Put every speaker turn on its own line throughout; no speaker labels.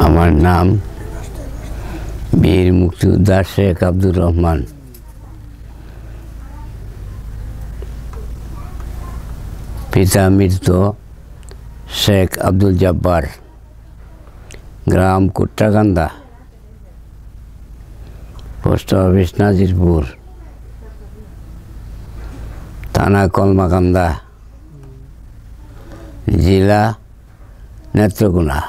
আমার নাম বীর মুক্তিযোদ্ধা শেখ আব্দুর রহমান। পিতা মৃত শেখ আব্দুল জব্বার, গ্রাম কুট্টাকান্দা, পোস্ট অফিস নাজিরপুর, থানা কলমাকান্দা, জেলা নেত্রকোনা।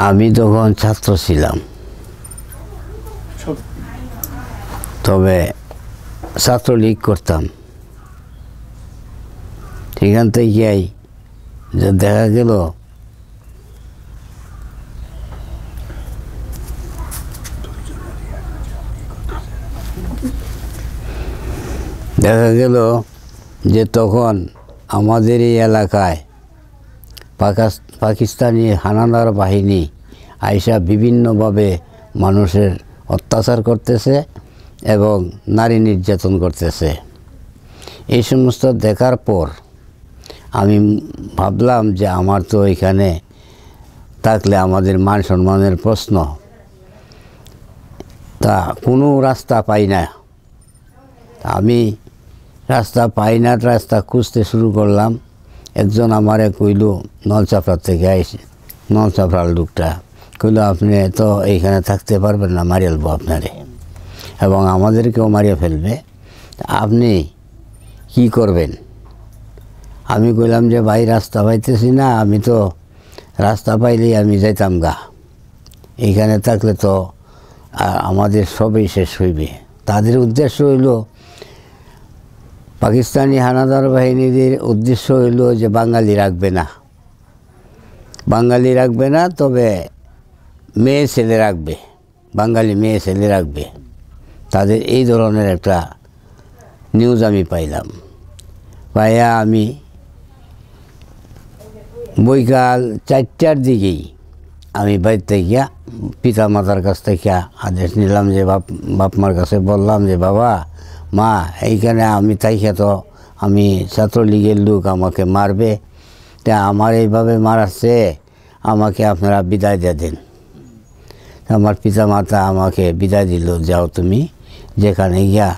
আমি তখন ছাত্র ছিলাম, তবে ছাত্রলীগ করতাম। সেখান থেকেই যে দেখা গেল যে তখন আমাদের এই এলাকায় পাকিস্তানি হানাদার বাহিনী আইসা বিভিন্নভাবে মানুষের অত্যাচার করতেছে এবং নারী নির্যাতন করতেছে। এই সমস্ত দেখার পর আমি ভাবলাম যে আমার তো এখানে থাকলে আমাদের মান সম্মানের প্রশ্ন, তা কোনো রাস্তা পাই না। আমি রাস্তা খুঁজতে শুরু করলাম। একজন আমারে কইল, নলচাপড়ার থেকে আইসে, নলচাপড়ার লোকটা কইল, আপনি তো এইখানে থাকতে পারবেন না, মারিয়ে ফেলবো আপনারে এবং আমাদেরকেও মারিয়ে ফেলবে, আপনি কি করবেন? আমি কইলাম যে ভাই, রাস্তা পাইতেছি না, আমি তো রাস্তা পাইলেই আমি যাইতাম গা, এইখানে থাকলে তো আমাদের সবই শেষ হইবে। তাদের উদ্দেশ্য হইল, পাকিস্তানি হানাদার বাহিনীদের উদ্দেশ্য হইল যে বাঙালি রাখবে না, তবে মেয়ে ছেলে রাখবে, বাঙালি মেয়ে ছেলে রাখবে। তাদের এই ধরনের একটা নিউজ আমি পাইলাম। পাইয়া আমি বৈকাল 4টার দিকেই আমি বাড়িতে গিয়া পিতা মাতার কাছ থেকে আদেশ নিলাম, যে বাপ মার কাছে বললাম যে বাবা মা, এইখানে আমি তাইকে তো আমি ছাত্রলীগের লোক, আমাকে মারবে, তা আমার এইভাবে মারাচ্ছে, আমাকে আপনারা বিদায় দিয়ে দেন। আমার পিতা মাতা আমাকে বিদায় দিল, যাও তুমি যেখানে গিয়া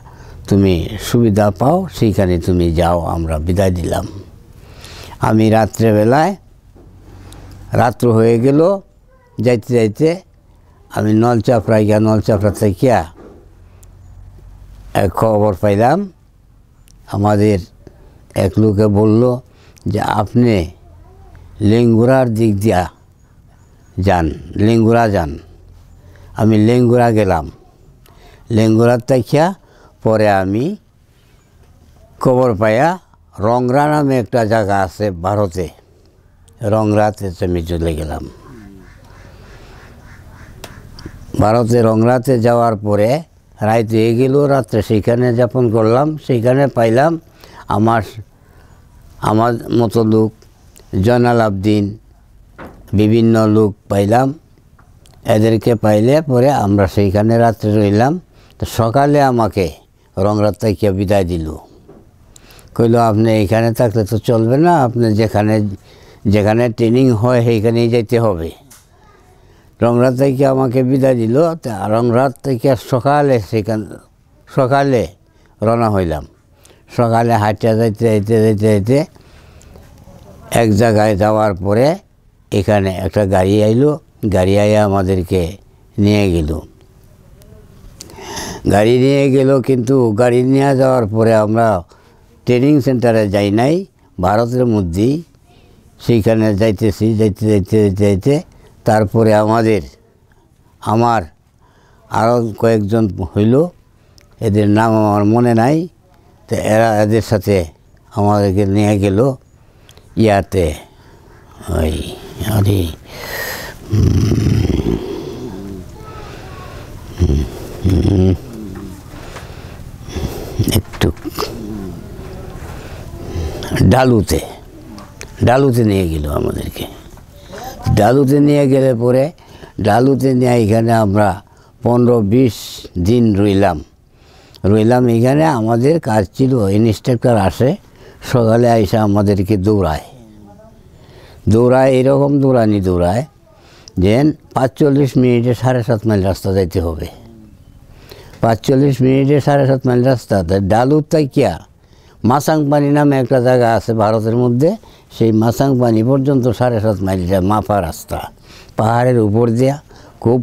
তুমি সুবিধা পাও সেইখানে তুমি যাও, আমরা বিদায় দিলাম। আমি রাত্র হয়ে গেল, যাইতে আমি নলচাপড়ায় গিয়া নলচাপড়া থেকে এক খবর পাইলাম, আমাদের এক লোকে বলল যে আপনি লেঙ্গুরার দিক দিয়া যান, লেঙ্গুরা যান। আমি লেঙ্গুরা গেলাম। লেঙ্গুরার থেকে পরে আমি খবর পাইয়া রংরা নামে একটা জায়গা আছে ভারতে, রংরাতে আমি চলে গেলাম। ভারতে রংরাতে যাওয়ার পরে রাত হয়ে গেল, রাত্রে সেইখানে যাপন করলাম। সেইখানে পাইলাম আমার মতো লোক, জয়নাল আবদিন, বিভিন্ন লোক পাইলাম। এদেরকে পাইলে পরে আমরা সেইখানে রাত্রে রইলাম। তো সকালে আমাকে রংরাত থেকে বিদায় দিল, কইল আপনি এইখানে থাকলে তো চলবে না, আপনি যেখানে ট্রেনিং হয় সেইখানেই যাইতে হবে। রংরাত থেকে আমাকে বিদায় দিল। রংরাত থেকে সকালে রওনা হইলাম। সকালে হাঁটা যাইতে এক জায়গায় যাওয়ার পরে এখানে একটা গাড়ি আইলো। গাড়ি আইয়া আমাদেরকে নিয়ে গেল। কিন্তু গাড়ি নিয়ে যাওয়ার পরে আমরা ট্রেনিং সেন্টারে যাই নাই, ভারতের মধ্যেই সেইখানে যাইতে তারপরে আমার আরও কয়েকজন হইল, এদের নাম আমার মনে নাই। তো এদের সাথে আমাদেরকে নিয়ে গেল ইয়াতে, ওই একটু ডালুতে নিয়ে গেল আমাদেরকে। ডালুতে নিয়ে গেলে পরে ডালুতে নিয়ে এখানে আমরা 15-20 দিন রইলাম। এখানে আমাদের কাজ ছিল, ইন্সট্রাক্টর আসে সকালে আইসা আমাদেরকে দৌড়ায়। দৌড়ায়, এরকম দৌড়ায় যে 45 মিনিটে 7.5 মাইল রাস্তা যাইতে হবে। 45 মিনিটে 7.5 মাইল রাস্তা। ডালুর তাইকিয়া মাসাংপানি নামে একটা জায়গা আছে ভারতের মধ্যে, সেই মাসাংপানি পর্যন্ত 7.5 মাইল মাপা রাস্তা, পাহাড়ের উপর দিয়া। খুব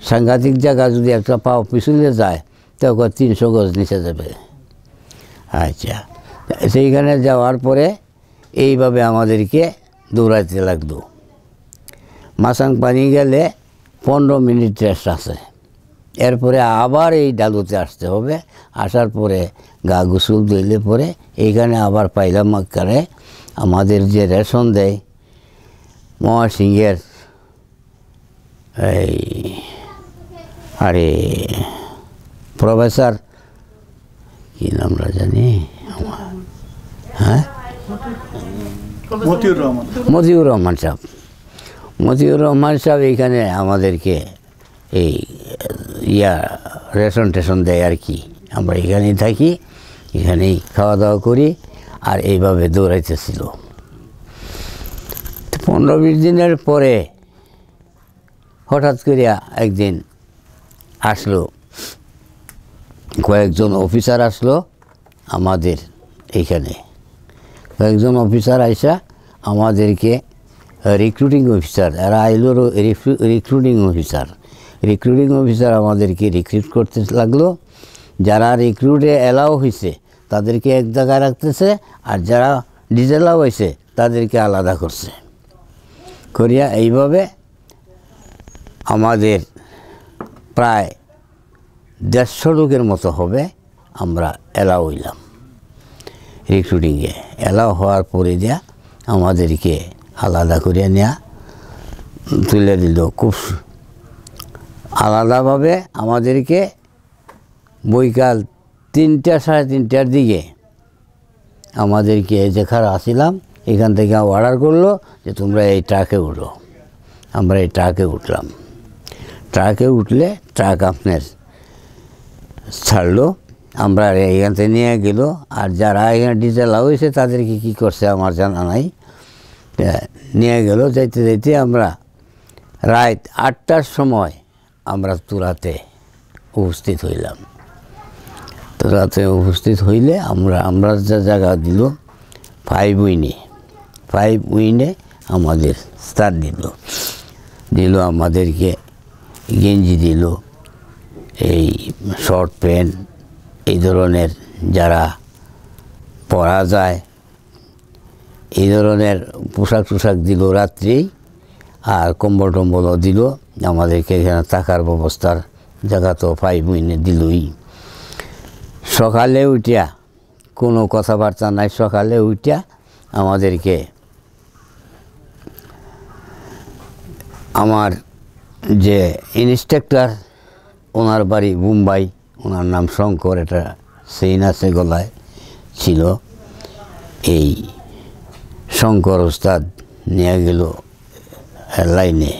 সাংঘাতিক জায়গা, যদি একটা পাও পিছলে যায় তখন 300 গজ নিচে যাবে। আচ্ছা, সেইখানে যাওয়ার পরে এইভাবে আমাদেরকে দৌড়াইতে লাগলো। মাসাংপানি গেলে 15 মিনিট রেস্ট আছে, এরপরে আবার এই ডালুতে আসতে হবে। আসার পরে গা গোসল ধুইলে পরে এইখানে আবার পাইলাম আকারে আমাদের যে রেশন দেয় মহাসিংহের এই আরে প্রফেসর কি নামটা জানি, হ্যাঁ মতিউর রহমান সাহেব। মতিউর রহমান সাহেব এইখানে আমাদেরকে এই রেশন টেশন দেয় আর কি। আমরা এখানেই থাকি, এখানেই খাওয়া দাওয়া করি, আর এইভাবে দৌড়াইতেছিল। 15-20 দিনের পরে হঠাৎ করিয়া একদিন আসলো, কয়েকজন অফিসার আসলো আমাদের এইখানে। কয়েকজন অফিসার আইসা আমাদেরকে রিক্রুটিং অফিসার, এরা আইলো রিক্রুটিং অফিসার আমাদেরকে রিক্রুট করতে লাগলো। যারা রিক্রুটে অ্যালাউ হয়েছে তাদেরকে এক জায়গায় রাখতেছে, আর যারা ডিসঅ্যালাউ হয়েছে তাদেরকে আলাদা করছে। করিয়া এইভাবে আমাদের প্রায় 150 লোকের মতো হবে আমরা অ্যালাউ হইলাম রিক্রুটিংয়ে। অ্যালাউ হওয়ার পরে দেয়া আমাদেরকে আলাদা করে নেওয়া তুলে দিল। খুব আলাদাভাবে আমাদেরকে বৈকাল 3টা 3:30টার দিকে আমাদেরকে যেখানে আসিলাম এখান থেকে অর্ডার করলো যে তোমরা এই ট্রাকে উঠো। আমরা এই ট্রাকে উঠলাম। ট্রাকে উঠলে ট্রাক আপনার ছাড়লো, আমরা এখান থেকে নিয়ে গেল। আর যারা এখানে ডিজেল হয়েছে তাদেরকে কী করছে আমার জানা নাই, নিয়ে গেল। যাইতে যাইতে আমরা রাত 8টার সময় আমরা তুরাতে উপস্থিত হইলাম। তুরাতে উপস্থিত হইলে আমরা যা জায়গা দিল 5 উইনে আমাদের স্টার দিল আমাদেরকে গেঞ্জি দিল, এই শর্ট প্যান্ট এই ধরনের যারা পরা যায় এই ধরনের পোশাক দিল রাত্রেই। আর কম্বল টম্বলও দিল আমাদেরকে। এখানে থাকার ব্যবস্থার জায়গা তো 5 উইনে দিলই। সকালে উঠিয়া কোনো কথাবার্তা নাই, সকালে উঠিয়া আমাদেরকে আমার যে ইন্সট্রাক্টর, ওনার বাড়ি মুম্বাই, ওনার নাম শঙ্কর, এটা সেই নাচে গলায় ছিল। এই শঙ্কর ওস্তাদ নিয়ে গেল লাইনে,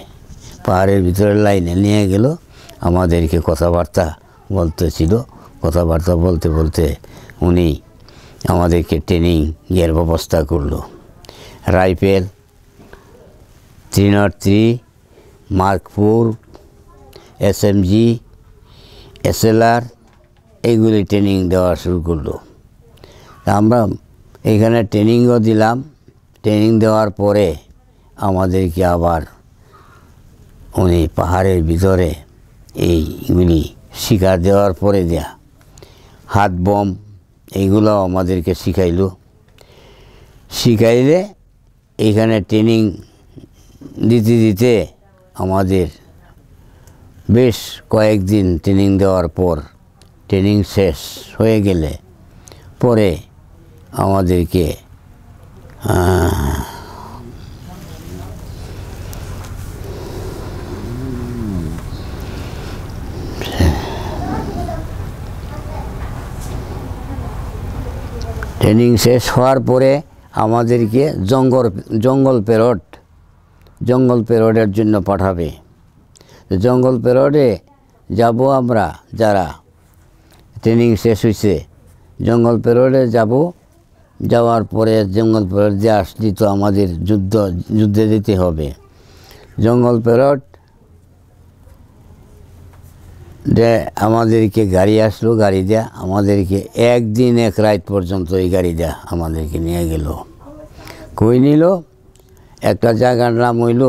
পাহাড়ের ভিতরের লাইনে নিয়ে গেল। আমাদেরকে কথাবার্তা বলতেছিল। কথাবার্তা বলতে বলতে উনি আমাদেরকে ট্রেনিংয়ের ব্যবস্থা করলো। রাইফেল, 303, মার্ক 4, SMG, SLR এইগুলি ট্রেনিং দেওয়া শুরু করলো। আমরা এখানে ট্রেনিংও দিলাম। ট্রেনিং দেওয়ার পরে আমাদেরকে আবার উনি পাহাড়ের ভিতরে এইগুলি শিকার দেওয়ার পরে দেয়া হাত বম এইগুলো আমাদেরকে শিখাইলে এইখানে ট্রেনিং দিতে আমাদের বেশ কয়েকদিন ট্রেনিং দেওয়ার পর ট্রেনিং শেষ হয়ে গেলে পরে আমাদেরকে ট্রেনিং শেষ হওয়ার পরে আমাদেরকে জঙ্গল প্যারোডের জন্য পাঠাবে। জঙ্গল প্যারোডে যাব আমরা, যারা ট্রেনিং শেষ হয়েছে জঙ্গল প্যারোডে যাব। যাওয়ার পরে জঙ্গল পেরোড দিয়ে আসলি তো আমাদের যুদ্ধে যেতে হবে। জঙ্গল পেরোড যে আমাদেরকে গাড়ি আসলো, গাড়ি দেয়া আমাদেরকে একদিন এক রাত পর্যন্ত এই গাড়ি দেয়া আমাদেরকে নিয়ে গেল। কই নিল? একটা জায়গার নাম হইল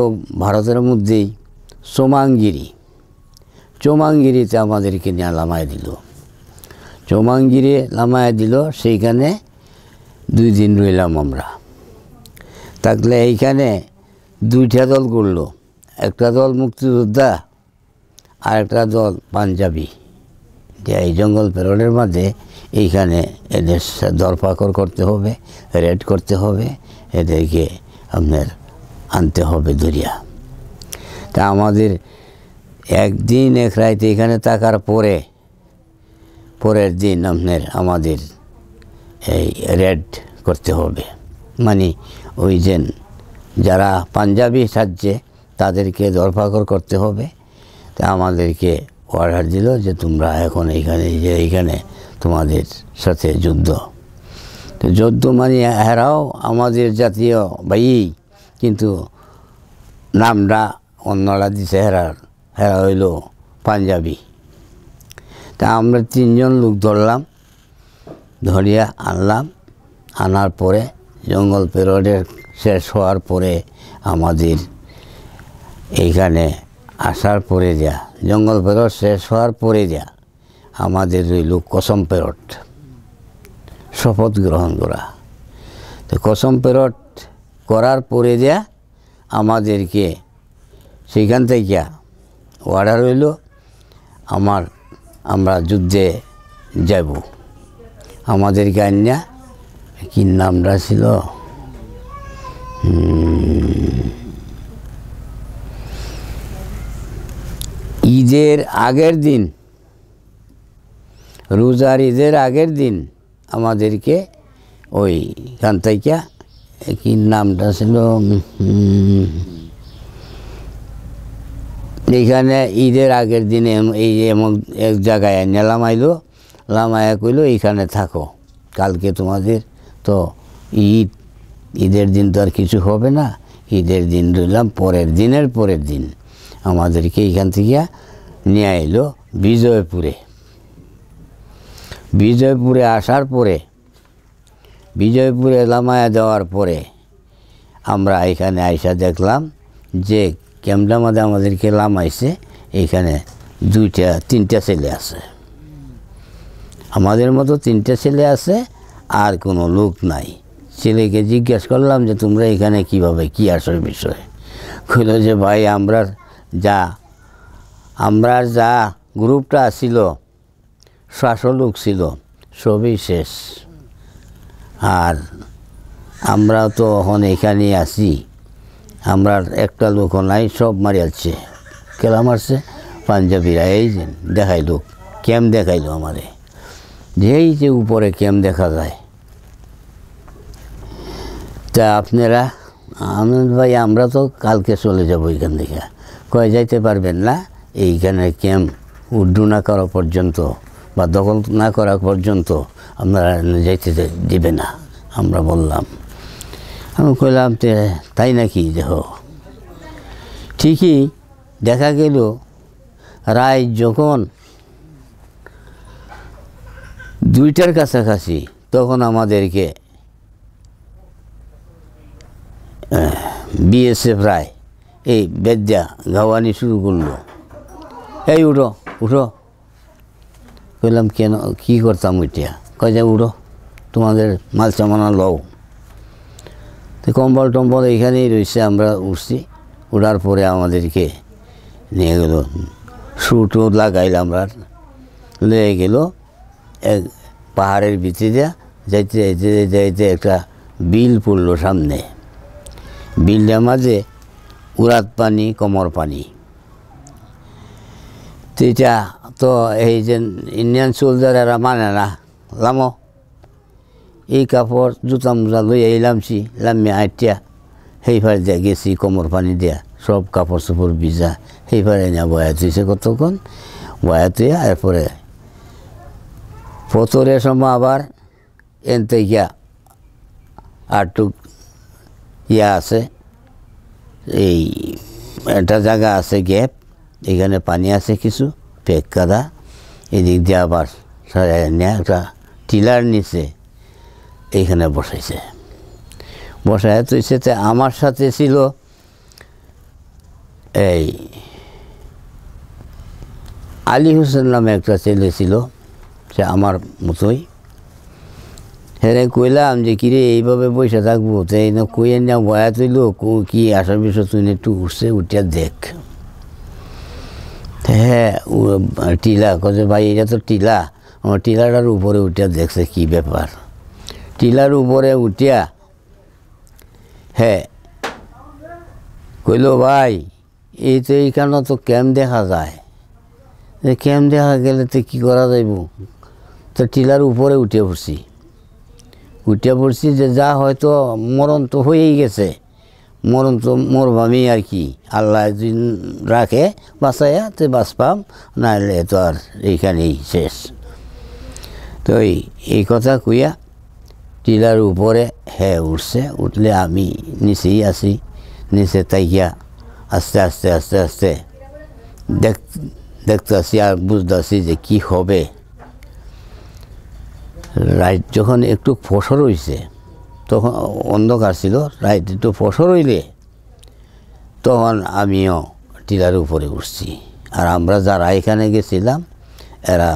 ভারতের মধ্যেই চৌমাঙ্গিরিতে আমাদেরকে নিয়ে নামায় দিল। চৌমাঙ্গিরি নামায় দিল, সেইখানে 2 দিন রইলাম আমরা। থাকলে এইখানে 2টা দল করলো, একটা দল মুক্তিযোদ্ধা আর একটা দল পাঞ্জাবি। যে এই জঙ্গল পেরোডের মধ্যে এইখানে এদের ধরপাকড় করতে হবে, রেড করতে হবে, এদেরকে আপনার আনতে হবে ধরিয়া। তা আমাদের একদিন এক রাত এখানে থাকার পরের দিন আপনার আমাদের এই রেড করতে হবে, মানে ওই যে যারা পাঞ্জাবি সাজছে তাদেরকে ধরপাকড় করতে হবে। তা আমাদেরকে অর্ডার দিল যে তোমরা এখন এইখানে তোমাদের সাথে যুদ্ধ। তো যুদ্ধ মানে হেরাও আমাদের জাতীয় ভাই, কিন্তু নামটা অন্যরা দিছে হেরা হইল পাঞ্জাবি। তা আমরা 3 জন লোক ধরলাম, ধরিয়া আনলাম। আনার পরে জঙ্গল পেরোডের শেষ হওয়ার পরে আমাদের এইখানে আসার পরে জঙ্গল পেরোড শেষ হওয়ার পরে আমাদের রইল কসম পেরোড, শপথ গ্রহণ করা। তো কসম পেরোড করার পরে আমাদেরকে সেইখান থেকে অর্ডার হইল আমরা যুদ্ধে যাব। আমাদেরকে আন্যা কি নামটা ছিল, ঈদের আগের দিন, রোজার ঈদের আগের দিন আমাদেরকে ওইখান থেকে কি নামটা ছিল, এইখানে ঈদের আগের দিনে এই এমন এক জায়গায় নামাইলো, নামায়া কইলো এইখানে থাকো, কালকে তোমাদের তো ঈদের দিন তো আর কিছু হবে না, ঈদের দিন রইলাম পরের দিন আমাদেরকে এইখান থেকে নিয়ে এলো বিজয়পুরে আসার পরে, বিজয়পুরে নামায়া দেওয়ার পরে আমরা এখানে আইসা দেখলাম যে ক্যাম্পটার মধ্যে আমাদেরকে নামাইছে, এইখানে 2-3টা ছেলে আছে, আমাদের মতো 3টা ছেলে আছে, আর কোনো লোক নাই। ছেলেকে জিজ্ঞেস করলাম যে তোমরা এখানে কিভাবে, কি আসার বিষয়? কইল যে ভাই আমরা যা গ্রুপটা ছিল 700 লোক ছিল, সবই শেষ, আর আমরা তো এখন এখানে আছি, আমরা একটা লোকও নাই, সব মারিয়াছে। কেলা মারছে? পাঞ্জাবিরা। এই যে দেখাইলো, ক্যাম্প দেখাইলো আমারে, যেই যে উপরে ক্যাম্প দেখা যায়। তা আপনারা, আনন্দ ভাই আমরা তো কালকে চলে যাব এখান থেকে। কয়ে যাইতে পারবেন না, এইখানে ক্যাম্প উড্ডু না করা পর্যন্ত বা দখল না করা পর্যন্ত আপনারা যাইতে দিবে না। আমরা বললাম, আমি কইলাম তাই নাকি? দেখো ঠিকই দেখা গেল রায় যখন 2টার কাছাকাছি, তখন আমাদেরকে বিএসএফ রায় এই বেদ্যা গাওয়ানি শুরু করলো, এই উঠো উঠো। কইলাম কেন, কী করতাম ওইটা? কয় যে উঠো, তোমাদের মাল সামানা লও। তো কম্বল টম্বল এইখানেই রয়েছে, আমরা উঠছি। ওঠার পরে আমাদেরকে নিয়ে গেল, শুটও লাগাইলাম, আমরা লয়ে গেল এক পাহাড়ের ভিতরে যাইতে যাইতে যাইতে একটা বিল পড়লো সামনে। বিলটার মাঝে উড়াত পানি, কমর পানি। তো এটা তো এই যে ইন্ডিয়ান সোলজারেরা মানে না, লামো এই কাপড় জুতা মুজা লই এইলামছি, লামিয়া আইটিয়া সেইভাবে দিয়া গেছি, কমর পানি দিয়া সব কাপড় চোপড় ভিজা, সেইভাবে না বয়া তুইছে কতক্ষণ, বয়া তুইয়া এরপরে পথরের সময় আবার এনতে গিয়া আরটুক ইয়া আছে, এই একটা জায়গা আছে গ্যাপ, এখানে পানি আছে কিছু পেক কাদা, এদিক দিয়ে আবার একটা টিলার নিচে এইখানে বসাইছে। বসায় তুইছে, আমার সাথে ছিল এই আলী হোসেন নামে একটা ছেলে ছিল, সে আমার মতোই। হ্যাঁ কইলাম যে কিরে এইভাবে বসে থাকবো, তো এই না কইয়ে না বয়া তুইল কি আসার বিষয়, তুই একটু উঠছে, উঠিয়া দেখ। হ্যাঁ টিলা কছে ভাই এটা তো টিলা, আমার টিলাটার উপরে উঠিয়া দেখছে কি ব্যাপার। টিলার উপরে উঠিয়া হ্যাঁ কইল ভাই এই তো এইখানে তো ক্যাম্প দেখা যায়, ক্যাম্প দেখা গেলে তো কী করা যাইব। তো টিলার উপরে উঠে পড়ছি যে যা হয়তো মরণ তো হয়েই গেছে, মরণ তো মরবামি আর কি, আল্লাহ দিন রাখে বাঁচাইয়া তো বাঁচপাম, নাহলে তো আর এইখানেই শেষ। তো এই কথা কইয়া টিলার উপরে হ্যাঁ উঠছে, উঠলে আমি নিচেই আছি। নিচে তাইয়া আস্তে আস্তে আস্তে আস্তে দেখতে আসি আর বুঝতে আসি যে কী হবে। রাইট যখন একটু ফসর হইছে, তখন অন্ধকার ছিল, রাইট একটু ফসর হইলে তখন আমিও টিলার উপরে উঠছি। আর আমরা যারা এখানে গেছিলাম এরা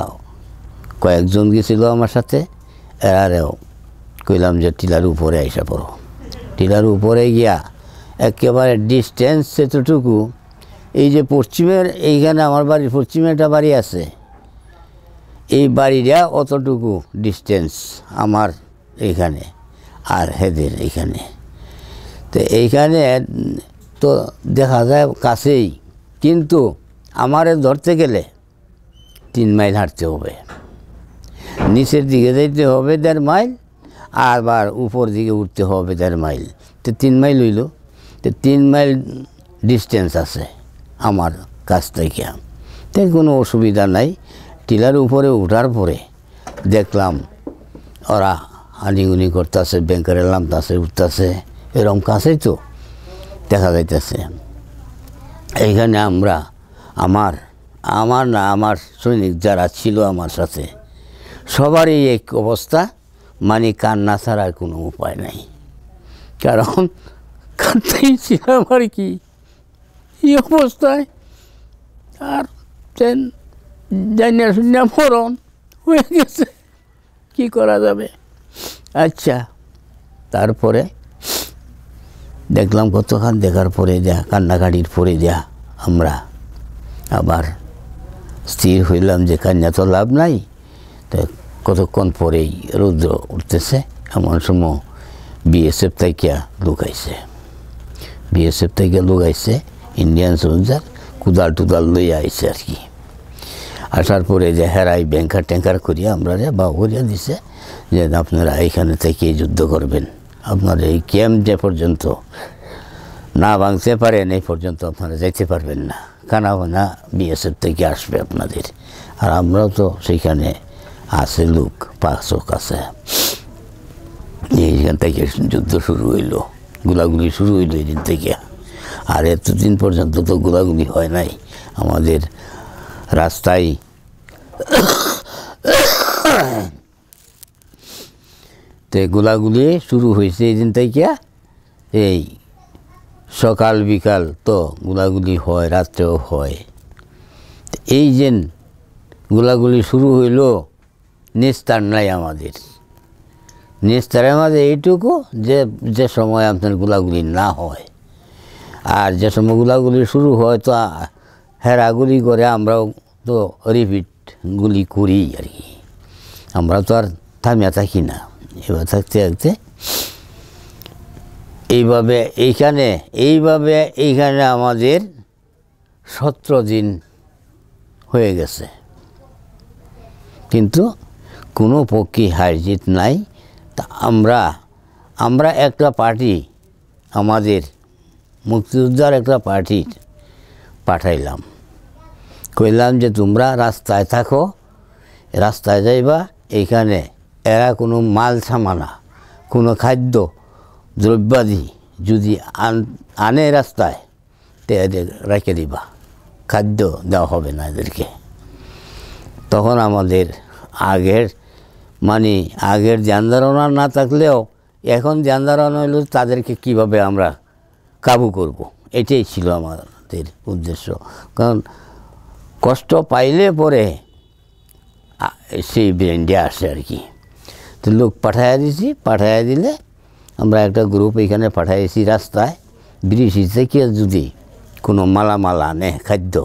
কয়েকজন গেছিল আমার সাথে, এরারেও কইলাম যে টিলার উপরে আইসা পড়ো। টিলার উপরে গিয়া একেবারে ডিস্টেন্স এতটুকু, এই যে পশ্চিমের এইখানে আমার বাড়ির পশ্চিমে একটা বাড়ি আছে, এই বাড়িটা অতটুকু ডিস্টেন্স আমার এইখানে আর হেদের এইখানে। তো এইখানে তো দেখা যায় কাছেই, কিন্তু আমারে ধরতে গেলে 3 মাইল হাঁটতে হবে, নিচের দিকে যাইতে হবে 1.5 মাইল, আবার উপর দিকে উঠতে হবে 1.5 মাইল। তো 3 মাইল হইল, তো 3 মাইল ডিস্টেন্স আছে আমার কাছ থেকে। তাই কোনো অসুবিধা নাই। টিলার উপরে উঠার পরে দেখলাম ওরা হানিগুনি করতেছে, ব্যাংকারে নামতাছে উঠতেছে, এরকম কাছেই তো দেখা যাইতেছে। এইখানে আমার সৈনিক যারা ছিল আমার সাথে সবারই এক অবস্থা, মানে কান্না ছাড়া কোনো উপায় নাই, কারণ কাঁদতেই ছিলাম আর কি এই অবস্থায়। আর জানিয়া শুনিয়া মরণ হয়ে গেছে, কি করা যাবে। আচ্ছা তারপরে দেখলাম কতক্ষণ দেখার পরে কান্নাকাটির পরে আমরা আবার স্থির হইলাম যে কান্না তো লাভ নাই। তো কতক্ষণ পরেই রৌদ্র উঠতেছে, এমন সময় বিএসএফ থেকে লুকাইছে ইন্ডিয়ান সোলজার, কুদাল টুদাল লইয়া আইছে আর কি। আসার পরে যে হেরাই ব্যাংকার ট্যাঙ্কার করিয়া আমরা বা করিয়া দিছে যে আপনারা এইখানে থেকে যুদ্ধ করবেন, আপনারা এই ক্যাম্প যে পর্যন্ত না ভাঙতে পারেন এই পর্যন্ত আপনারা যাইতে পারবেন না, কানাবানা বিএসএফ থেকে আসবে আপনাদের। আর আমরাও তো সেইখানে আছে লোক 500 আছে। এইখান থেকে যুদ্ধ শুরু হইল, গোলাগুলি শুরু হইল এই দিন থেকে। আর এতদিন পর্যন্ত তো গোলাগুলি হয় নাই আমাদের রাস্তায়। তো গোলাগুলি শুরু হয়েছে এই দিন থেকে, এই সকাল বিকাল তো গোলাগুলি হয়, রাত্রেও হয়। এই যে গোলাগুলি শুরু হইল, নিস্তার নাই আমাদের। নিস্তারের মাঝে এইটুকু যে সময় আপনার গোলাগুলি না হয়, আর যে সময় গোলাগুলি শুরু হয় তো হেরা গুলি করে, আমরাও তো রিপিট গুলি করি আর কি। আমরা তো আর থামিয়া থাকি না। এবার থাকতে থাকতে এইভাবে এইখানে আমাদের 17 দিন হয়ে গেছে, কিন্তু কোনো পক্ষে হার জিত নাই। তা আমরা একটা পার্টি, আমাদের মুক্তিযোদ্ধার একটা পার্টি পাঠাইলাম, কইলাম যে তোমরা রাস্তায় থাকো, রাস্তায় যাইবা, এইখানে এরা কোনো মাল সামানা, কোনো খাদ্য দ্রব্যাদি যদি আনে রাস্তায় তে এদের রেখে দিবা, খাদ্য দেওয়া হবে না এদেরকে। তখন আমাদের আগের ধ্যান ধারণা না থাকলেও এখন ধ্যান ধারণা হলো তাদেরকে কিভাবে আমরা কাবু করব, এটাই ছিল আমাদের উদ্দেশ্য। কারণ কষ্ট পাইলে পরে সেই ব্রেনটা আসে আর কি। তো লোক পাঠাইয়া দিলে আমরা একটা গ্রুপ এখানে পাঠাইছি রাস্তায়, ব্রিটিশ থেকে যদি কোনো মালামাল আনে খাদ্য,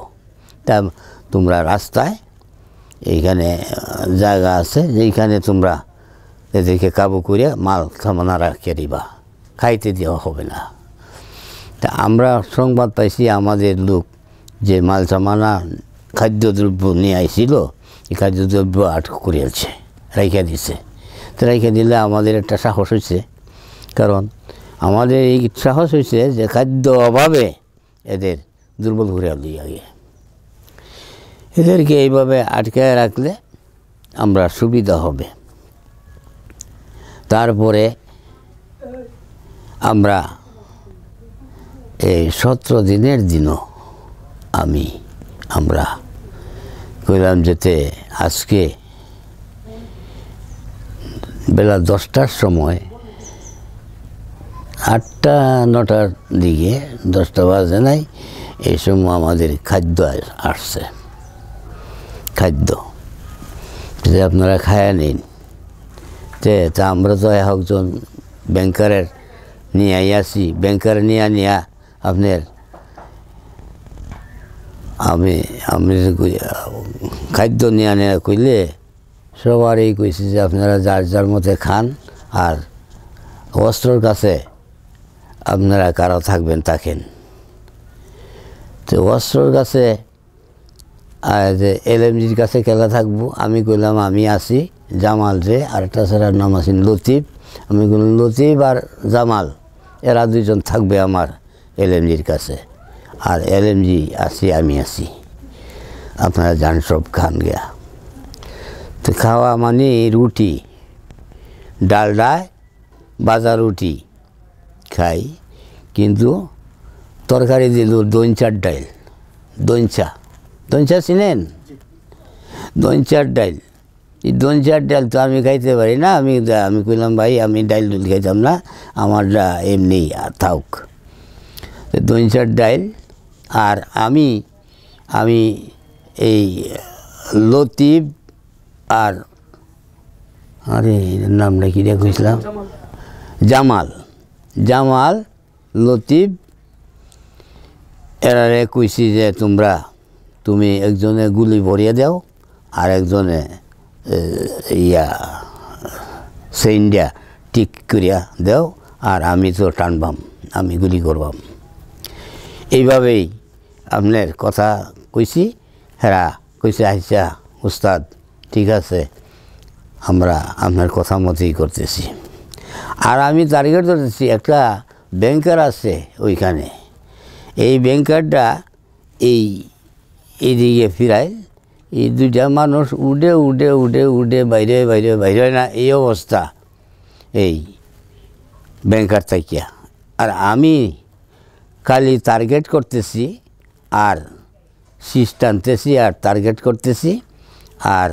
তা তোমরা রাস্তায় এইখানে জায়গা আছে যেইখানে তোমরা এদেরকে কাবু করে মাল সামানা রাখিয়ে দিবা, খাইতে দেওয়া হবে না। তা আমরা সংবাদ পাইছি আমাদের লোক যে মাল সামানা খাদ্যদ্রব্য নিয়ে আইছিল, এই খাদ্যদ্রব্য আটক করিয়াছে, রাইখা দিছে। তো রাইখা দিলে আমাদের একটা সাহস হয়েছে, কারণ আমাদের এই সাহস হয়েছে যে খাদ্য অভাবে এদের দুর্বল করে দিয়ে আগে এদেরকে এইভাবে আটকায় রাখলে আমরা সুবিধা হবে। তারপরে আমরা এই 17 দিনের দিনও আমরা কইলাম যেতে আজকে বেলা 10টার সময়, 8টা-9টার দিকে, 10টা বাজে নাই, এই সময় আমাদের খাদ্য আসছে। খাদ্য যে আপনারা খায়া নিন। তা আমরা তো একজন ব্যাংকারের নিয়ে আইয়াছি, ব্যাংকার নিয়া আপনার আমি খাদ্য নিয়ে কইলে সবারই কইছি যে আপনারা যার যার মতে খান, আর অস্ত্রর কাছে আপনারা কারা থাকবেন থাকেন। তো অস্ত্রর কাছে যে এলএমজির কাছে খেলা থাকবো, আমি কইলাম আমি আছি, জামাল রে আর একটা ছেলের নাম আছে লতিফ, আমি কইলাম লতিফ আর জামাল এরা দুইজন থাকবে আমার এলএমজির কাছে, আর এলএমজি আছি, আমি আছি, আপনারা যান সব খান গিয়া। তো খাওয়া মানে রুটি, ডালডায় বাজা রুটি খাই, কিন্তু তরকারি দিল দইঞ্চার ডাইল। দইঞ্চা চিনেন? দইঞ্চার ডাইল। এই দইঞ্চার ডাইল তো আমি খাইতে পারি না। আমি কইলাম ভাই আমি ডাইল খাইতাম না, আমারটা এমনি থাক। দইঞ্চার ডাইল। আর আমি এই লতিফ আর আরে নামটা কি দিয়ে কইছিলাম, জামাল লতিফ, এরারে কইছি যে তুমি একজনে গুলি ভরিয়ে দাও, আর একজনে সেইন্ডিয়া টিক করিয়া দেও, আর আমি তো টানবাম, আমি গুলি করবাম। এইভাবেই আপনার কথা কইছি। হেরা কইছে আচ্ছা উস্তাদ ঠিক আছে, আমরা আপনার কথা মতোই করতেছি। আর আমি টার্গেট ধরতেছি একটা ব্যাংকার আছে ওইখানে, এই ব্যাংকারটা এইদিকে ফিরায়, এই দুইটা মানুষ উডে বাইরে না, এই অবস্থা এই ব্যাংকার থাকিয়া। আর আমি খালি টার্গেট করতেছি, আর শীষ টানতেছি, আর টার্গেট করতেছি, আর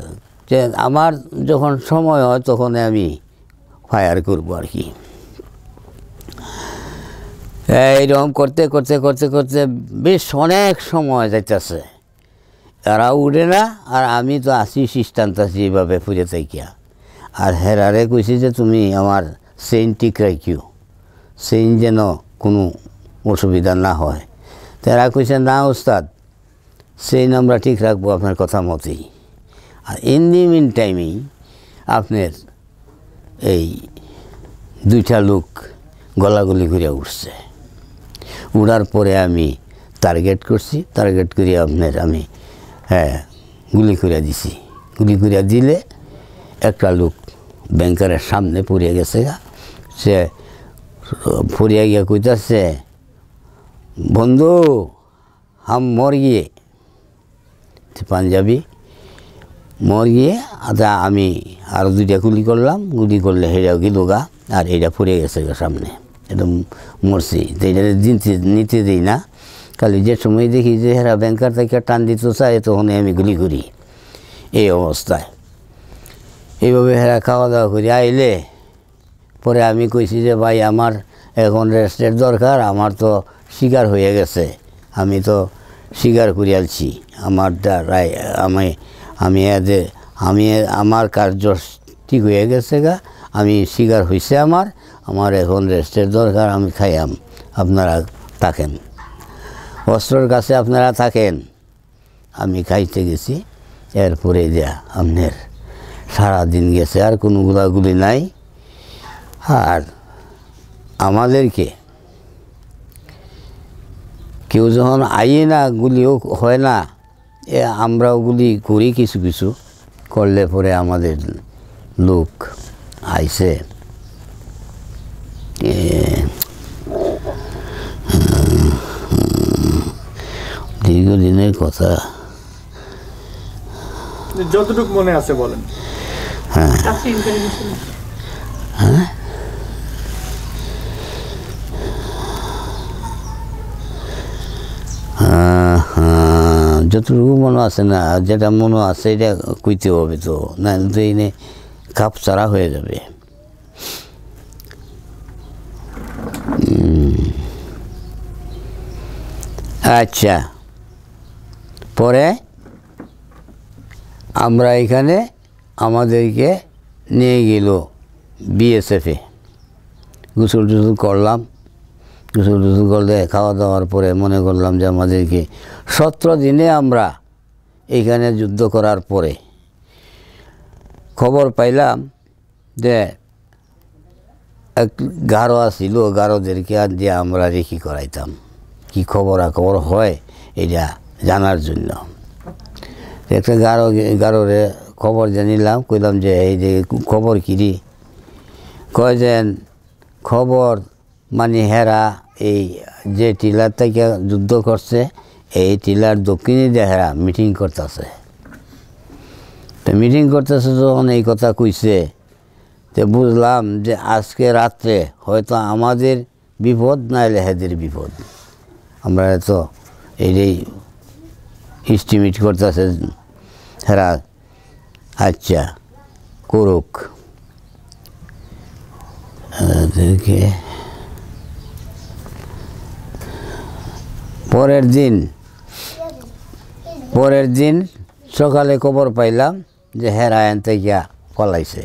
যে আমার যখন সময় হয় তখন আমি ফায়ার করব আর কি। এইরকম করতে বেশ অনেক সময় যাইতেছে, এরা উঠে না, আর আমি তো আসি শীষ টানতেছি এইভাবে ফুরে থাকিয়া। আর হেরারে কইছি যে তুমি আমার চেইন ঠিক রাখিও, চেইন যেন কোনো অসুবিধা না হয়। তারা কইছে না ওস্তাদ, চেইন আমরা ঠিক রাখবো আপনার কথা মতেই। আর ইন দি মিন টাইমেই আপনার এই দুইটা লোক গলাগলি করে উঠছে। উড়ার পরে আমি টার্গেট করছি, টার্গেট করে আপনার আমি গুলি করে দিছি। গুলি করে দিলে একটা লোক ব্যাংকারের সামনে পড়ে গেছে, সে পড়িয়া গিয়ে কইতাছে বন্ধু হাম মর গিয়ে, পাঞ্জাবি মর গিয়ে। আচ্ছা আমি আরও দুইটা গুলি করলাম, গুলি করলে হেরাও গেল গা, আর এটা পড়ে গেছে সামনে এটা মরছি, তো এটা নিতে দিই না। খালি যে সময় দেখি যে হেরা ব্যাংকার থেকে টান দিতে চায় তখন আমি গুলি করি। এই অবস্থায় এইভাবে হেরা খাওয়া দাওয়া করি আইলে পরে আমি কইছি যে ভাই আমার এখন রেস্টের দরকার, আমার তো শিকার হয়ে গেছে, আমি তো শিকার করিয়ালছি, আমার দ্বারাই আমি এদের আমার কার্য ঠিক হয়ে গেছে গা, আমি শিকার হয়েছে আমার এখন রেস্টের দরকার, আমি খাইয়াম, আপনারা থাকেন, অস্ত্রর কাছে আপনারা থাকেন। আমি খাইতে গেছি, এরপরে দেয়া আপনার সারাদিন গেছে, আর কোনো গুলাগুলি নাই। আর আমাদেরকে কেউ যখন আইয়ে না, গুলিও হয় না, আমরাও গুলি করি, কিছু কিছু করলে পরে আমাদের লোক আইসে দীর্ঘদিনের কথা,
যতটুকু মনে আছে বলেন।
হ্যাঁ হ্যাঁ যতটুকু মনে আছে না, যেটা মনে আছে এটা কইতে হবে, তো না তো এনে কাপ ছাড়া হয়ে যাবে। আচ্ছা, পরে আমরা এখানে আমাদেরকে নিয়ে গেল বিএসএফে, গোসল টোসল করলাম, গোসল টোসল করলে খাওয়া দাওয়ার পরে মনে করলাম যে আমাদেরকে 17 দিনে আমরা এইখানে যুদ্ধ করার পরে খবর পাইলাম যে এক গারো আসিল, গারোদেরকে আর দিয়ে আমরা রেখি করাইতাম, কি খবর হয় এটা জানার জন্য। একটা গারোরে খবর জানিলাম, কইলাম যে এই যে খবর কিরি, কয় যে খবর মানে হেরা এই যে টিলার থেকে যুদ্ধ করছে, এই টিলার দক্ষিণে দিয়ে হেরা মিটিং করতেছে। তো মিটিং করতেছে যখন এই কথা কইছে, তো বুঝলাম যে আজকে রাত্রে হয়তো আমাদের বিপদ, নাইলে হেদের বিপদ। আমরা তো এই এস্টিমেট করতেছে হেরা, আচ্ছা করুক। পরের দিন সকালে খবর পাইলাম যে হেরা এনতে গিয়া পলাইছে,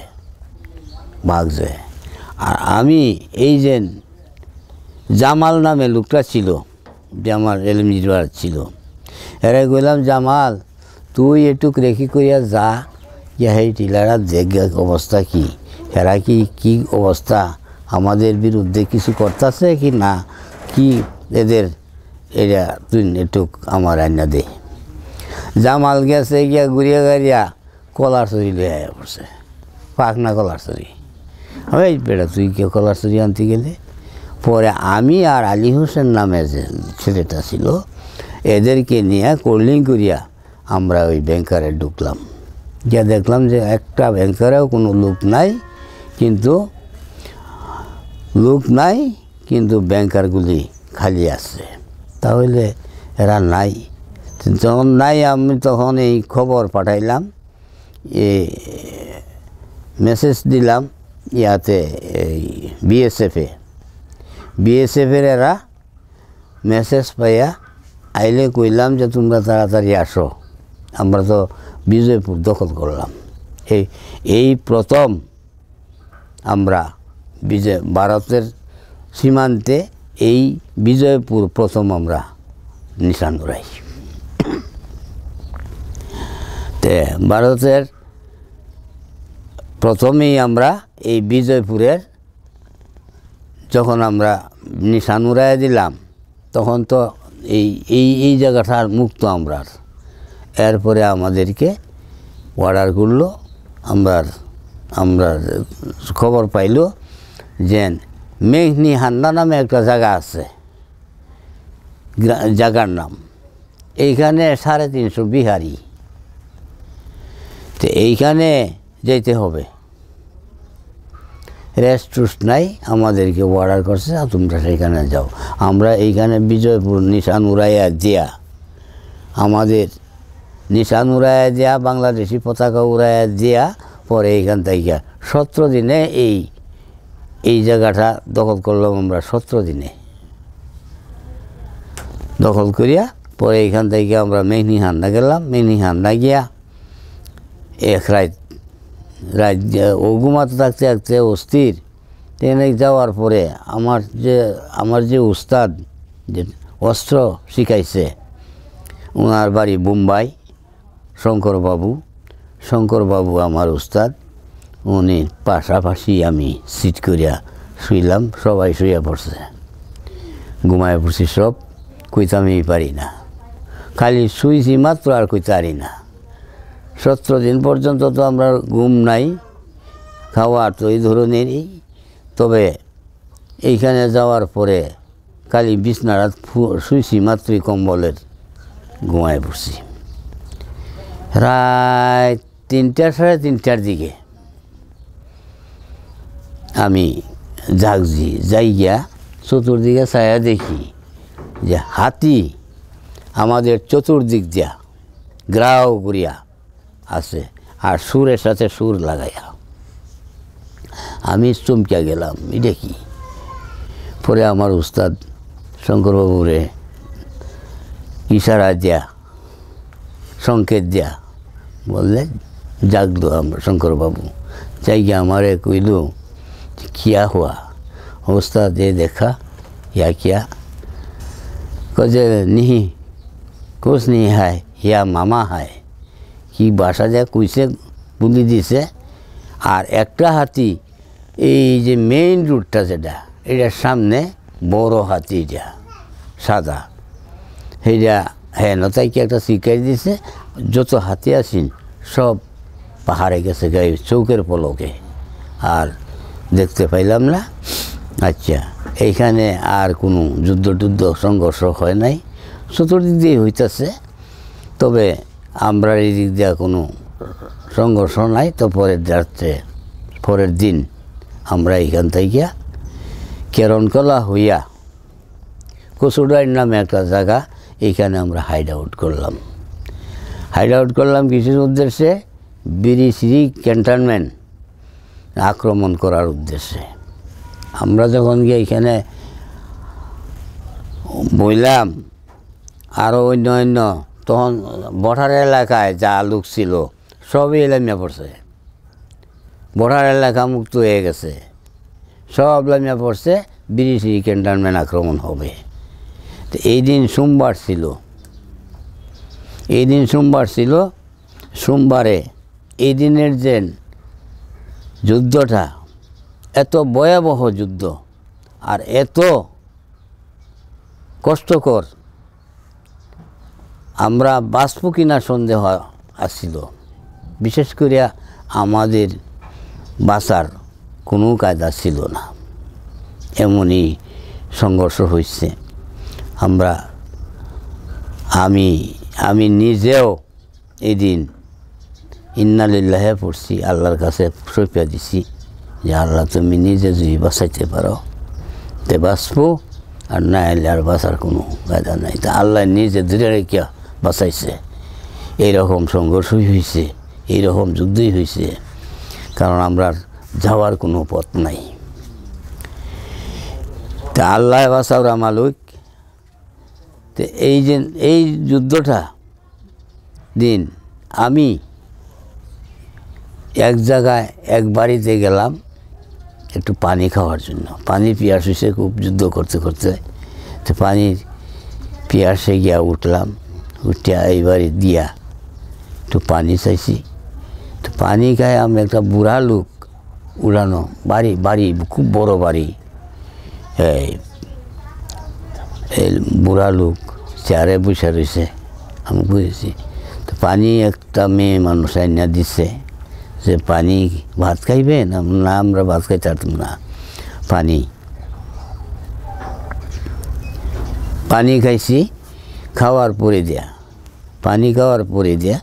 ভাগছে। আর আমি এই যে জামাল নামে লোকটা ছিল, যে আমার এলএমজির ছিল, এরা কইলাম জামাল তুই একটু রেখি করিয়া যা, ইয়া এই টিলারা দেখ অবস্থা কি, এরা কি অবস্থা, আমাদের বিরুদ্ধে কিছু করতেছে কি না, কি এদের এরা তুই একটু আমার আইনা দে। জামাল গেছে গিয়া ঘুরিয়া গাড়িয়া কলার চুরি লইয়া পড়ছে, পাকনা কলার চুরি। ওই বেটা তুই কেউ কলার চুরি আনতে গেলে? পরে আমি আর আলী হোসেন নামে যে ছেলেটা ছিল, এদেরকে নিয়ে কোল্ডিং করিয়া আমরা ওই ব্যাংকারে ঢুকলাম, গিয়া দেখলাম যে একটা ব্যাংকারেও কোনো লোক নাই, কিন্তু ব্যাংকারগুলি খালি আছে। তাহলে এরা নাই, যখন নাই আমি তখন এই খবর পাঠাইলাম, মেসেজ দিলাম ইয়াতে এই বিএসএফের এরা মেসেজ পাইয়া আইলে কইলাম যে তোমরা তাড়াতাড়ি আসো, আমরা তো বিজয়পুর দখল করলাম। এই প্রথম আমরা ভারতের সীমান্তে এই বিজয়পুর প্রথম আমরা নিশান উড়াই। তে ভারতের প্রথমেই আমরা এই বিজয়পুরের যখন আমরা নিশান উড়াই দিলাম, তখন তো এই জায়গাটার মুক্ত আমরা। এরপরে আমাদেরকে অর্ডার করলো, আমরা খবর পাইল যে মেঘনি হান্ডা নামে একটা জায়গা আছে, জায়গার নাম, এইখানে 350 বিহারি, তো এইখানে যেতে হবে। রেস্ট টুস্ট নাই, আমাদেরকে অর্ডার করছে তোমরা সেখানে যাও। আমরা এইখানে বিজয়পুর নিশান উড়াইয়া দিয়া, আমাদের নিশান উড়াইয়া দিয়া, বাংলাদেশি পতাকা উড়াইয়া দিয়া, পরে এইখান থেকে 17 দিনে এই জায়গাটা দখল করলাম আমরা। 17 দিনে দখল করিয়া পরে এইখান থেকে আমরা মেঘনিহান্ডা গেলাম। মেঘনিহান্ডা গিয়া এক রাত ও ঘুমাতে থাকতে থাকতে অস্থির। ট্রেনে যাওয়ার পরে আমার যে উস্তাদ যে অস্ত্র শিখাইছে, ওনার বাড়ি বোম্বাই, শঙ্করবাবু আমার উস্তাদ। উনি পাশাপাশি আমি সিট করিয়া শুইলাম, সবাই শুয়ে পড়ছে, ঘুমায় পড়ছি সব। কইতামই পারি না, খালি শুইছি মাত্র, আর কইতে পারি না। 17 দিন পর্যন্ত তো আমরা ঘুম নাই, খাওয়া তো এই ধরনেরই। তবে এইখানে যাওয়ার পরে খালি বিছনাটা শুইছি মাত্রই কম্বলের ঘুমায় পড়ছি। রাত 3টা সাড়ে 3টার দিকে আমি জাগছি, যাইয়া চতুর্দিকে ছায়া দেখি যে হাতি আমাদের চতুর্দিক দিয়া গ্রাও করিয়া আছে, আর সুরের সাথে সুর লাগাইয়া। আমি চমকিয়া গেলাম, এটা কি? পরে আমার উস্তাদ শঙ্করবাবুরে ইশারা দিয়া, সংকেত দিয়া বললে, জাগলো আমরা। শঙ্করবাবু যাইয়া আমারে কইল, কিয়া হুয়া উস্তাদ? এ দেখা ইয়া কিয়া? কজে নিহি, কুছ নি হায়, ইয়া মামা হায়। কি বাসা যা কইছে বলি দিছে। আর একটা হাতি, এই যে মেইন রুটটা যেটা, এটার সামনে বড় হাতি, যা সাদা, সেইটা হ্যাঁ নতাইকে একটা শিখাই দিছে। যত হাতি আসিন সব পাহাড়ে গেছে গায়ে চৌকের পলকে, আর দেখতে পাইলাম না। আচ্ছা, এইখানে আর কোনো যুদ্ধ সংঘর্ষ হয় নাই, চতুর্দিক দিয়ে হইতেছে। তবে আমরা এই দিক দিয়ে কোনো সংঘর্ষ নাই। তো পরের দিন আমরা এইখান থেকে কেরনকলা হইয়া কচুডাইর নামে একটা জায়গা, এইখানে আমরা হাইড আউট করলাম কিসের উদ্দেশ্যে? বিরিশিরি ক্যান্টনমেন্ট আক্রমণ করার উদ্দেশ্যে। আমরা যখন গিয়ে এখানে বইলাম, আরও অন্য তখন বর্ডার এলাকায় যা লোক ছিল সবই লামিয়া পড়ছে, বর্ডার এলাকা মুক্ত হয়ে গেছে, সব লামিয়া পড়ছে। বিরিশিরি ক্যান্টনমেন্ট আক্রমণ হবে। তো এই দিন সোমবার ছিল। সোমবারে এই দিনের যে যুদ্ধটা, এত ভয়াবহ যুদ্ধ আর এত কষ্টকর, আমরা বাঁচব কিনা সন্দেহ আসছিল। বিশেষ করে আমাদের বাঁচার কোনো কায়দা ছিল না, এমনই সংঘর্ষ হয়েছে। আমি নিজেও এদিন ইন্না লিল্লাহে পড়ছি, আল্লাহর কাছে সঁপে দিছি যে আল্লাহ তুমি নিজে যদি বাঁচাইতে পারো তে বাঁচবো, আর না এলে আর বাঁচার কোনো কায়দা নাই। তা আল্লাহ নিজে দূরে রেখে বাঁচাইছে। এইরকম সংঘর্ষই হয়েছে, এইরকম যুদ্ধই হয়েছে, কারণ আমরা যাওয়ার কোনো পথ নাই। তা আল্লাহ বাঁচাওরা মালিক। তো এই যুদ্ধটা দিন আমি এক জায়গায় এক বাড়িতে গেলাম একটু পানি খাওয়ার জন্য। পানি পিয়াস হয়েছে খুব, যুদ্ধ করতে করতে। তো পানির পিয়াসে গিয়া উঠলাম, উঠিয়া এই বাড়ি দিয়া একটু পানি চাইছি। তো পানি খাই আমি, একটা বুড়া লোক উড়ানো বাড়ি খুব বড় বাড়ি, এই বুড়া লোক চেয়ারে বসে রয়েছে, আমি বুঝেছি। তো পানি একটা মেয়ে মানুষ আইনা দিচ্ছে যে পানি ভাত খাইবেন? না, আমরা ভাত খাইতে পারতাম না। পানি খাইছি। পানি খাওয়ার পরে দিয়া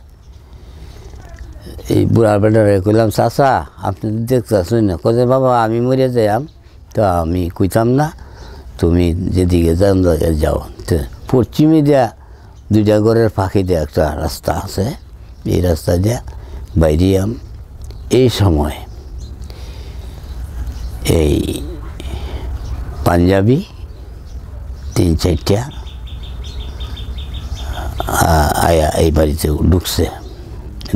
এই বুড়া বেটারে কইলাম চাচা আপনি দেখতেছেন না, কয়ে বাবা আমি মরে যাইম তো আমি কইতাম না, তুমি যেদিকে যান যাও। তো পশ্চিমে দিয়া দুইটা ঘরের ফাঁকি দিয়ে একটা রাস্তা আছে, এই রাস্তা দিয়া বাইরিয়াম। এই সময় এই পাঞ্জাবি 3-4টা আয়া এই বাড়িতে ঢুকছে।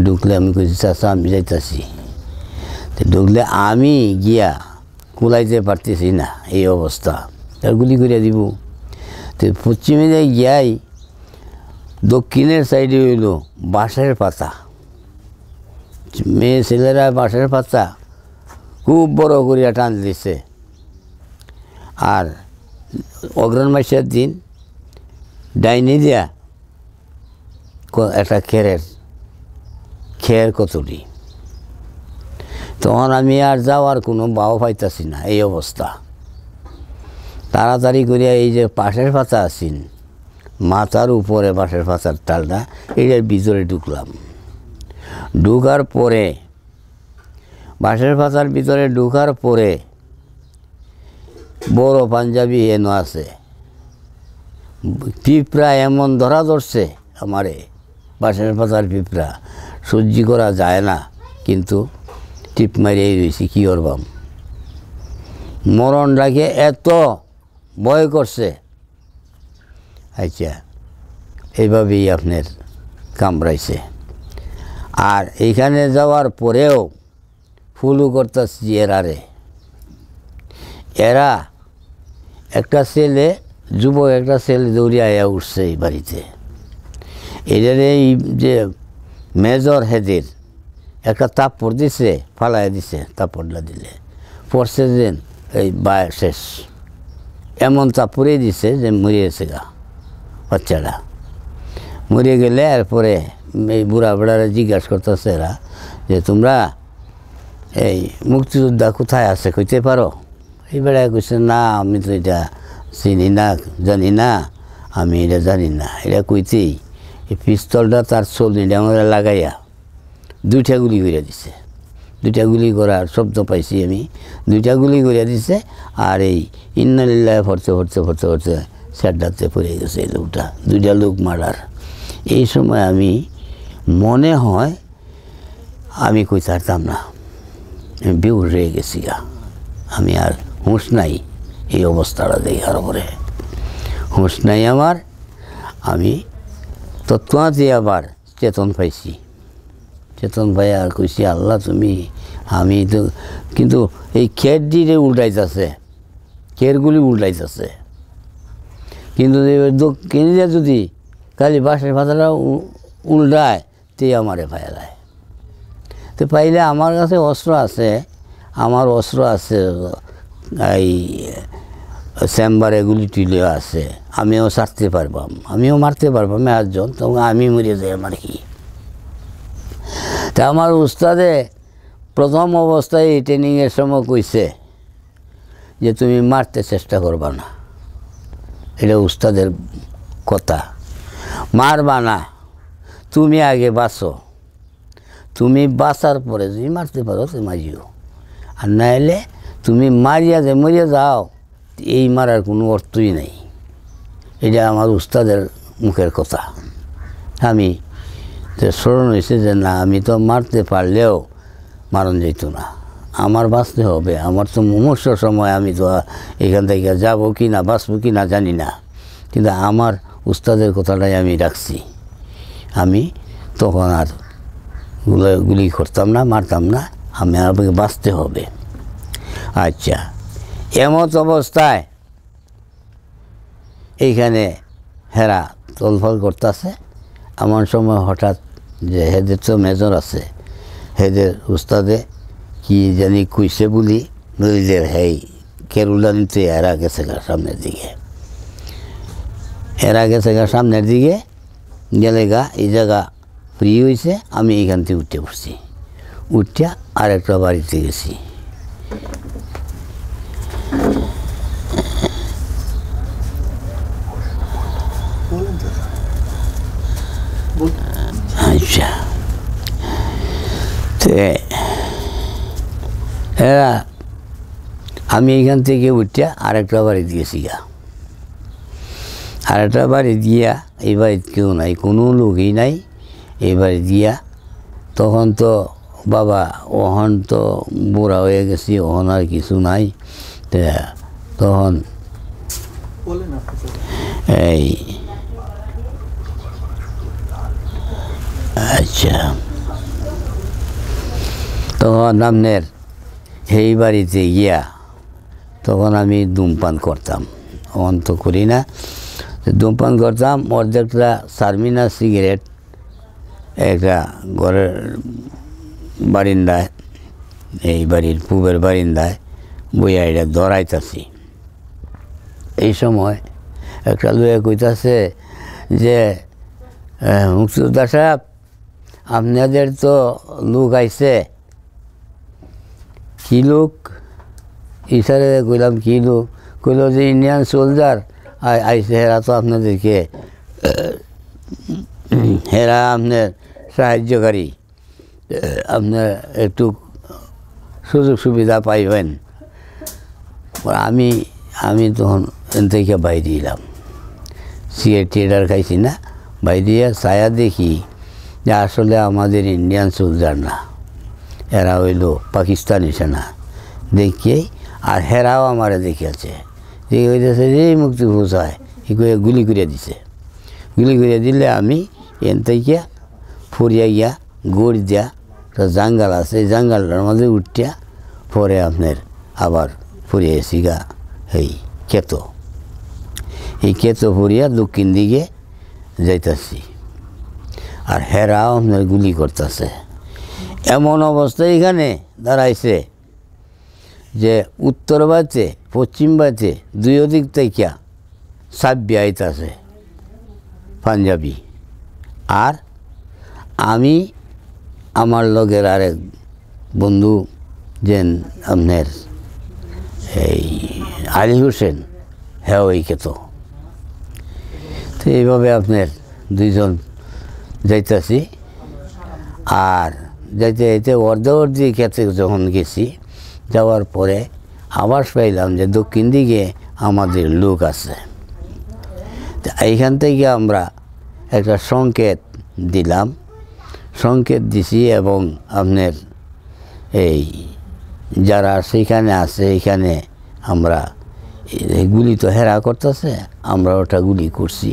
ঢুকলে আমি কইছি চাচা আমি যাইতাছি। তো ঢুকলে আমি গিয়া কুলাইতে পারতেছি না, এই অবস্থা, তার গুলি করে দিব। তো পশ্চিমে যাই গিয়াই দক্ষিণের সাইডে হইল বাঁশের পাতা, মেয়ে ছেলেরা বাঁশের পাতা খুব বড় করিয়া টান দিছে। আর অগ্রহণ মাসের দিন ডাইনি দিয়া একটা খের কতটি। তখন আমি আর যাওয়ার কোনো বাও পাইতাছি না, এই অবস্থা। তাড়াতাড়ি করিয়া এই যে বাঁশের পাতা আছেন, মাথার উপরে বাঁশের পাতার টালটা, এটার ভিতরে ঢুকলাম। ঢুকার পরে বাঁশের পাতার ভিতরে ঢুকার পরে বড় পাঞ্জাবি এন আছে, পিঁপড়া এমন ধরা ধরছে আমারে, বাঁশের পাতার পিঁপড়া সহ্য করা যায় না, কিন্তু টিপ মারিয়ে রয়েছি, কী করবাম। মরণটাকে এত ভয় করছে। আচ্ছা, এইভাবেই আপনার কামড়াইছে। আর এইখানে যাওয়ার পরেও ফুলু করতেছি এরা একটা ছেলে, যুবক একটা ছেলে দৌড়িয়ে আয়া উঠছে এই বাড়িতে। এদের এই যে মেজর হেদের একটা তাপড় দিছে, ফালাই দিছে, তাপড়টা দিলে পড়ছে যে এই শেষ, এমন তাপড়েই দিছে যে মরিয়েছে গা বাচ্চাটা। মরে গেলে এরপরে এই বুড়া বেড়ারা জিজ্ঞাসা করতেছে এরা যে তোমরা এই মুক্তিযোদ্ধা কোথায় আছে কইতে পারো? এই বেড়ায় কইছে না আমি তো এটা চিনি না, জানি না, আমি এটা জানি না। এটা কইতেই এই পিস্তলটা তার চল্লিটা আমাদের লাগাইয়া 2টা গুলি করে দিছে। 2টা গুলি করার শব্দ পাইছি আমি, 2টা গুলি করে দিছে। আর এই ইন্নালিল্লাহ ফরতে ফরতে ফরতে ফরতে স্যাডাতে পড়ে গেছে এই লোকটা, 2টা লোক মারার। এই সময় আমি মনে হয় আমি কই ছাড়তাম না, আমি বেউর রয়ে গেছি গা, আমি আর হুঁশ নাই। এই অবস্থাটা দেখার পরে হুঁশ নাই আমার। আমি তৎক্ষণাৎই আবার চেতন পাইছি। চেতন পাই আর কইছি আল্লাহ তুমি, আমি তো কিন্তু এই খের দিয়ে উল্টাইতেছে, খেরগুলি উল্টাইতেছে, কিন্তু দক্ষিণে যদি খালি বাঁশের পাতাটা উল্টায় তে আমারে পাইলায়। তো পাইলে আমার কাছে অস্ত্র আছে, আমার অস্ত্র আছে, এই চেম্বারে গুলি টুলিও আছে, আমিও ছাড়তে পারবাম, আমিও মারতে পারবাম একজন, তখন আমি মরে যাই আমার কি। তা আমার উস্তাদে প্রথম অবস্থায় এই ট্রেনিংয়ের সময় কইছে যে তুমি মারতে চেষ্টা করবা না, এটা উস্তাদের কথা, মারবা না, তুমি আগে বাঁচো, তুমি বাঁচার পরে যদি মারতে পারো তুমি মারিও, আর নাইলে তুমি মারিয়া যে মরিয়া যাও, এই মারার কোনো অর্থই নেই। এটা আমার উস্তাদের মুখের কথা। আমি তো স্মরণ হয়েছে যে না, আমি তো মারতে পারলেও মারণ যেত না, আমার বাঁচতে হবে, আমার তো মুমূর্ষ সময়, আমি তো এখান থেকে যাবো কি না, বাঁচবো কি না জানি না, কিন্তু আমার উস্তাদের কথাটাই আমি রাখছি। আমি তখন আর গুলি করতাম না, মারতাম না, আমি আমাকে বাঁচতে হবে। আচ্ছা, এমত অবস্থায় এইখানে হেরা তোলফল করতেছে। এমন সময় হঠাৎ যে হেদের তো মেজর আছে, হেদের উস্তাদে কি জানি কইছে বলি নদীদের হেই কেরুলা নিতে এরা গেছে গা সামনের দিকে, এরা গেছে গা সামনের দিকে গেলে গা এই জায়গা ফ্রি হয়েছে। আমি এইখান থেকে উঠে পড়ছি, উঠিয়া আরেকটা বাড়িতে গেছি। আচ্ছা, এরা আমি এইখান থেকে উঠে আরেকটা বাড়িতে গেছি গা। আরেকটা বাড়ি দিয়া এই বাড়িতে কেউ নাই, কোনো লোকই নাই এই বাড়ি দিয়া। তখন তো বাবা ওহন তো বুড়া হয়ে গেছি, ওহন আর কিছু নাই। তখন এই আচ্ছা, তখন আপনার সেই বাড়িতে গিয়া তখন আমি ধূমপান করতাম, অন তো করি না। ধূমপান করতাম, অর্ধেকটা সারমিনা সিগারেট একটা ঘরের বারিন্দায়, এই বাড়ির পূবের বারিন্দায় বইয়া এটা ধরাইতেছি। এই সময় একটা লুয়ে কইতাছে যে মুক্তিযোদ্ধা সাহেব, আপনাদের তো লোক আইছে। কি লোক? ইশারে কইলাম কি লোক? কইল যে ইন্ডিয়ান সোলজার আইছে, হেরা তো আপনাদেরকে, হেরা আপনার সাহায্যকারী, আপনার একটু সুযোগ সুবিধা পাইবেন। আমি তখন এন থেকে বাইরে এলাম, সিগারেট টিগারেট খাইছি না, বাইরে ছায়া দেখি যে আসলে আমাদের ইন্ডিয়ান সোলজার না, এরা হইল পাকিস্তানি সেনা। দেখিয়ে আর হেরাও আমারে দেখিয়াছে, দেখে হইতেছে যে মুক্তি পৌঁছায়, এ করে গুলি করে দিছে। গুলি করে দিলে আমি এন থেকে ফুরিয়া গিয়া গড় দিয়া একটা জাঙ্গাল আছে, এই জাঙ্গালটার মধ্যে উঠিয়া পরে আপনার আবার ফুরিয়ে এসি গা এই ক্ষেত। এই ক্ষেত ফুরিয়া দক্ষিণ দিকে যাইতাছি, আর হেরাও আপনার গুলি করতেছে। এমন অবস্থা এখানে দাঁড়াইছে যে উত্তর বাতে পশ্চিম বাতে দুই দিক থেকে সাব্বি আইতাছে পাঞ্জাবি, আর আমি আমার লগের আরেক বন্ধু যেন আপনার এই আলী হোসেন, হ্যাঁ ওই খেত। তো এইভাবে আপনার দুইজন যাইতাছি, আর যাইতে যাইতে অর্ধবর্তী ক্ষেত্রে যখন গেছি, যাওয়ার পরে আভাস পাইলাম যে দক্ষিণ দিকে আমাদের লোক আছে। তো এইখান থেকে আমরা একটা সংকেত দিলাম, সংকেত দিছি, এবং আপনার এই যারা সেখানে আছে এখানে আমরা গুলি তো হেরা করতেছে, আমরা ওটা গুলি করছি।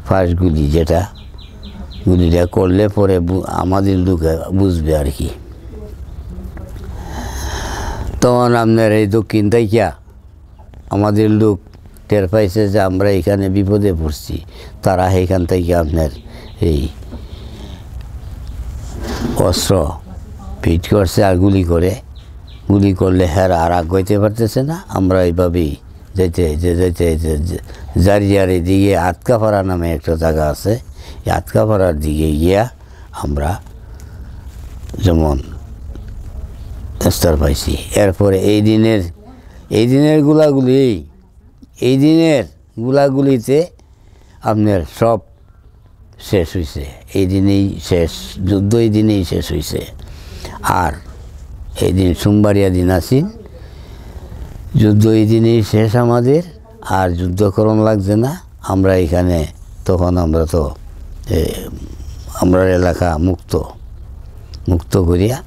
ফার্স্ট গুলি যেটা, গুলিটা করলে পরে আমাদের লোক বুঝবে আর কি। তখন আপনার এই দক্ষিণ থেকে আমাদের লোক টের পাইছে যে আমরা এখানে বিপদে পড়ছি। তারা এখান থেকে আপনার এই অস্ত্র ফিট করছে আর গুলি করে, গুলি করলে হ্যাঁ আর আগাইতে পারতেছে না। আমরা এইভাবেই যেতে যেতে জারিয়ার দিকে আতকাপাড়া নামে একটা জায়গা আছে, এই আতকাপাড়ার দিকে গিয়া আমরা যেমন স্তর পাইছি। এরপরে এই দিনের গুলাগুলিতে আপনার সব শেষ হয়েছে। এই দিনেই শেষ যুদ্ধ, এই দিনেই শেষ হয়েছে। আর এই দিন সোমবারিয়া দিন আসিন, যুদ্ধ এই দিনেই শেষ আমাদের, আর যুদ্ধকরণ লাগছে না। আমরা এখানে তখন আমরা এলাকা মুক্ত করিয়া